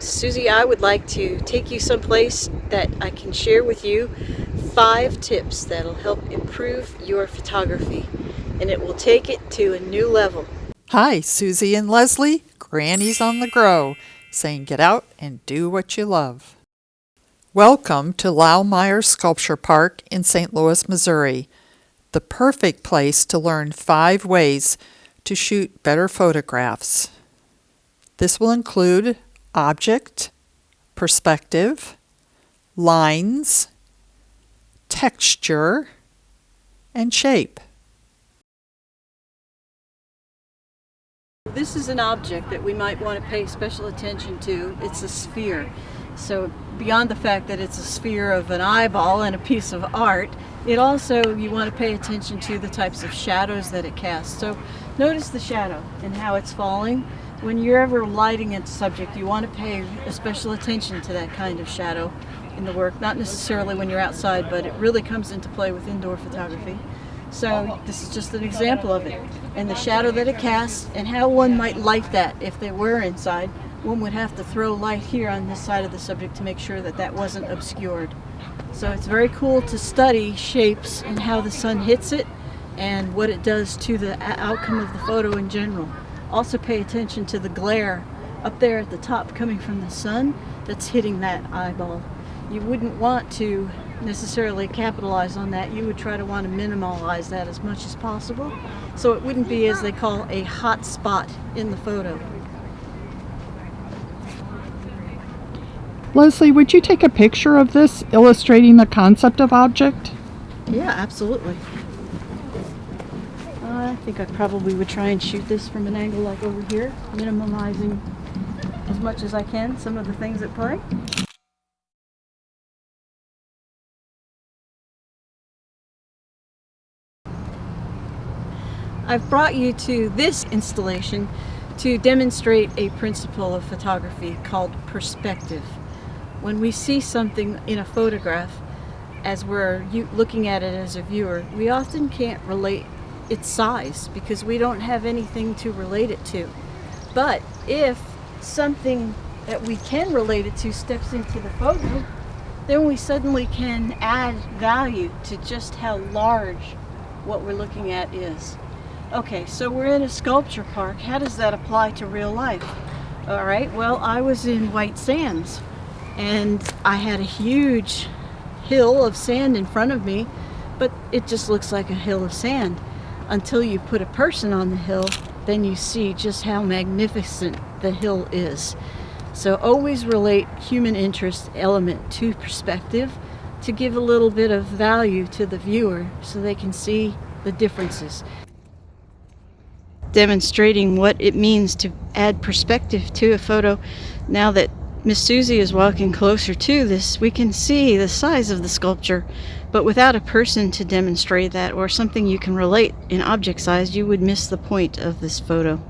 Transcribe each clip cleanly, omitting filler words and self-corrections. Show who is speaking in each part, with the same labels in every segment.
Speaker 1: Suzy, I would like to take you someplace that I can share with you 5 tips that'll help improve your photography, and it will take it to a new level.
Speaker 2: Hi, Suzy and Leslie, Grannies on the Grow, saying get out and do what you love. Welcome to Laumeier Sculpture Park in St. Louis, Missouri, the perfect place to learn 5 ways to shoot better photographs. This will include object, perspective, lines, texture, and shape.
Speaker 1: This is an object that we might want to pay special attention to. It's a sphere. So beyond the fact that it's a sphere of an eyeball and a piece of art, it also, you want to pay attention to the types of shadows that it casts. So notice the shadow and how it's falling. When you're ever lighting a subject, you want to pay special attention to that kind of shadow in the work. Not necessarily when you're outside, but it really comes into play with indoor photography. So this is just an example of it. And the shadow that it casts and how one might light that if they were inside. One would have to throw light here on this side of the subject to make sure that that wasn't obscured. So it's very cool to study shapes and how the sun hits it and what it does to the outcome of the photo in general. Also pay attention to the glare up there at the top coming from the sun that's hitting that eyeball. You wouldn't want to necessarily capitalize on that. You would try to want to minimize that as much as possible so it wouldn't be, as they call, a hot spot in the photo.
Speaker 2: Leslie, would you take a picture of this illustrating the concept of object?
Speaker 1: Yeah, absolutely. I think I probably would try and shoot this from an angle like over here, minimizing as much as I can some of the things at play. I've brought you to this installation to demonstrate a principle of photography called perspective. When we see something in a photograph, as we're looking at it as a viewer, we often can't relate its size because we don't have anything to relate it to. But if something that we can relate it to steps into the photo, then we suddenly can add value to just how large what we're looking at is. Okay, so we're in a sculpture park. How does that apply to real life? All right, well, I was in White Sands and I had a huge hill of sand in front of me, but it just looks like a hill of sand. Until you put a person on the hill, then you see just how magnificent the hill is. So always relate human interest element to perspective to give a little bit of value to the viewer so they can see the differences. Demonstrating what it means to add perspective to a photo. Now that Miss Suzy is walking closer to this, we can see the size of the sculpture, but without a person to demonstrate that or something you can relate in object size, you would miss the point of this photo.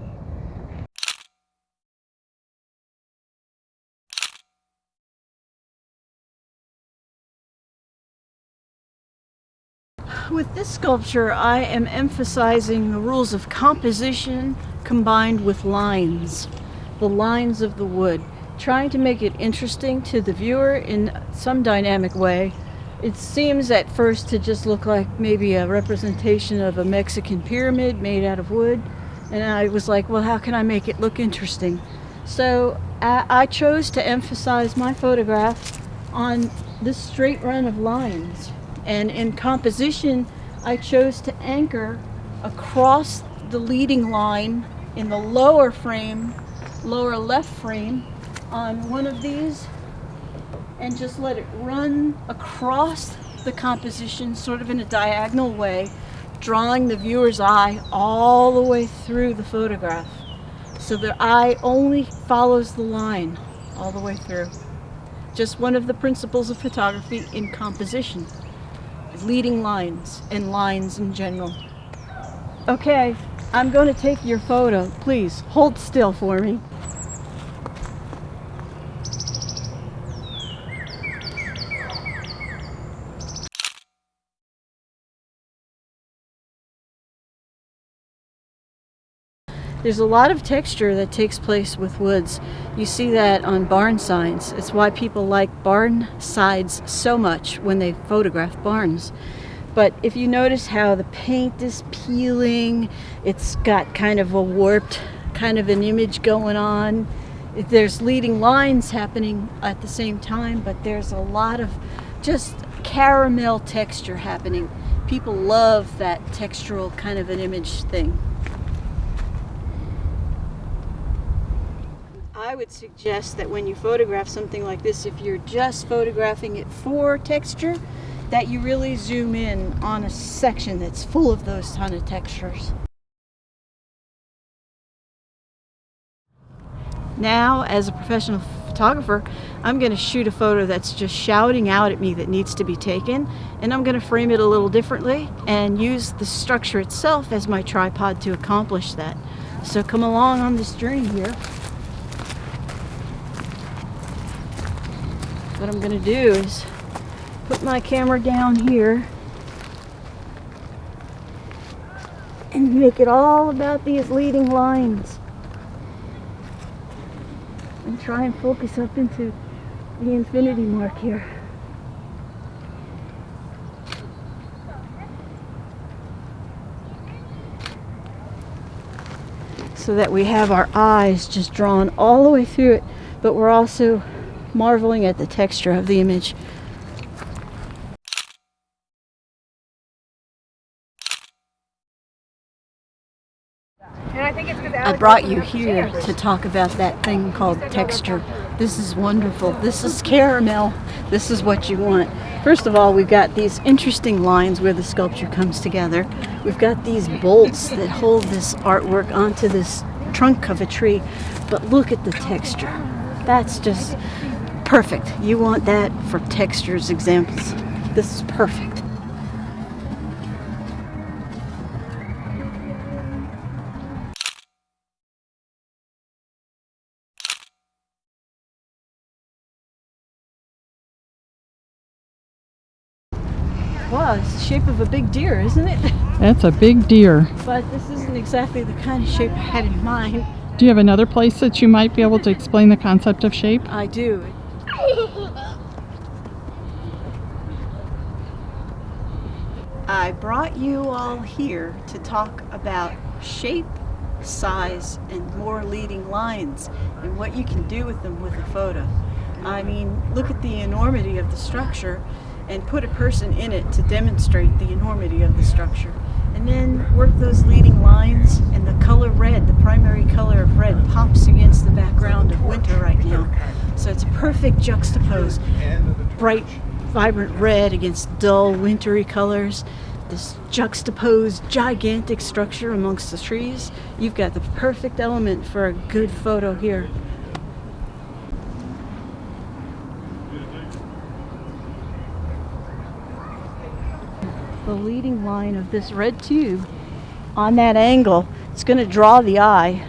Speaker 1: With this sculpture, I am emphasizing the rules of composition combined with lines, the lines of the wood, trying to make it interesting to the viewer in some dynamic way. It seems at first to just look like maybe a representation of a Mexican pyramid made out of wood, and I was like, well, how can I make it look interesting? So I chose to emphasize my photograph on this straight run of lines. And in composition, I chose to anchor across the leading line in the lower frame, lower left frame, on one of these, and just let it run across the composition sort of in a diagonal way, drawing the viewer's eye all the way through the photograph. So the eye only follows the line all the way through. Just one of the principles of photography in composition. Leading lines and lines in general. Okay, I'm going to take your photo. Please hold still for me. There's a lot of texture that takes place with woods. You see that on barn signs. It's why people like barn sides so much when they photograph barns. But if you notice how the paint is peeling, it's got kind of a warped kind of an image going on. There's leading lines happening at the same time, but there's a lot of just caramel texture happening. People love that textural kind of an image thing. I would suggest that when you photograph something like this, if you're just photographing it for texture, that you really zoom in on a section that's full of those ton of textures. Now, as a professional photographer, I'm going to shoot a photo that's just shouting out at me that needs to be taken, and I'm going to frame it a little differently and use the structure itself as my tripod to accomplish that. So come along on this journey here. What I'm going to do is put my camera down here and make it all about these leading lines. And try and focus up into the infinity mark here. So that we have our eyes just drawn all the way through it, but we're also marveling at the texture of the image. I brought you here to talk about that thing called texture. This is wonderful. This is caramel. This is what you want. First of all, we've got these interesting lines where the sculpture comes together. We've got these bolts that hold this artwork onto this trunk of a tree. But look at the texture. That's just perfect. You want that for textures examples. This is perfect. Wow, it's the shape of a big deer, isn't it?
Speaker 2: That's a big deer.
Speaker 1: But this isn't exactly the kind of shape I had in mind.
Speaker 2: Do you have another place that you might be able to explain the concept of shape?
Speaker 1: I do. I brought you all here to talk about shape, size, and more leading lines and what you can do with them with a photo. I mean, look at the enormity of the structure and put a person in it to demonstrate the enormity of the structure. And then work those leading lines, and the color red, the primary color of red, pops against the background of winter right now. So it's a perfect juxtapose. Bright, vibrant red against dull, wintry colors. This juxtaposed, gigantic structure amongst the trees. You've got the perfect element for a good photo here. The leading line of this red tube on that angle, it's going to draw the eye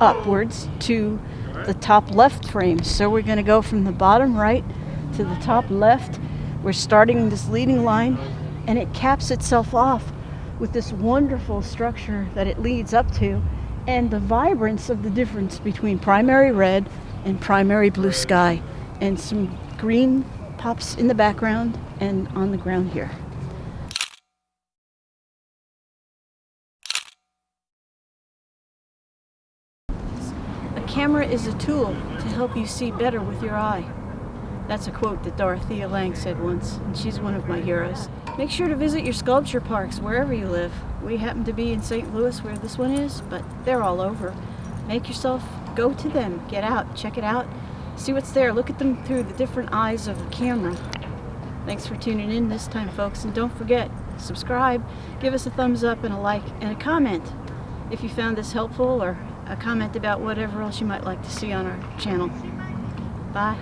Speaker 1: upwards to the top left frame. So we're going to go from the bottom right to the top left. We're starting this leading line, and it caps itself off with this wonderful structure that it leads up to, and the vibrance of the difference between primary red and primary blue sky, and some green pops in the background and on the ground here. Camera is a tool to help you see better with your eye. That's a quote that Dorothea Lange said once, and she's one of my heroes. Make sure to visit your sculpture parks wherever you live. We happen to be in St. Louis where this one is, but they're all over. Make yourself go to them, get out, check it out, see what's there, look at them through the different eyes of the camera. Thanks for tuning in this time, folks, and don't forget, subscribe, give us a thumbs up and a like and a comment if you found this helpful, or a comment about whatever else you might like to see on our channel. Bye.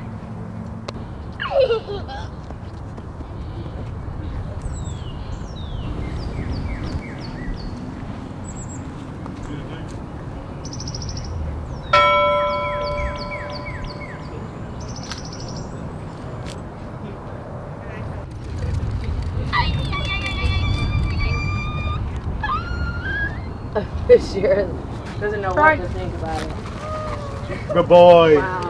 Speaker 1: Sharon.
Speaker 3: Doesn't know
Speaker 4: Right.
Speaker 3: what to think about it.
Speaker 5: Good boy.
Speaker 3: Wow.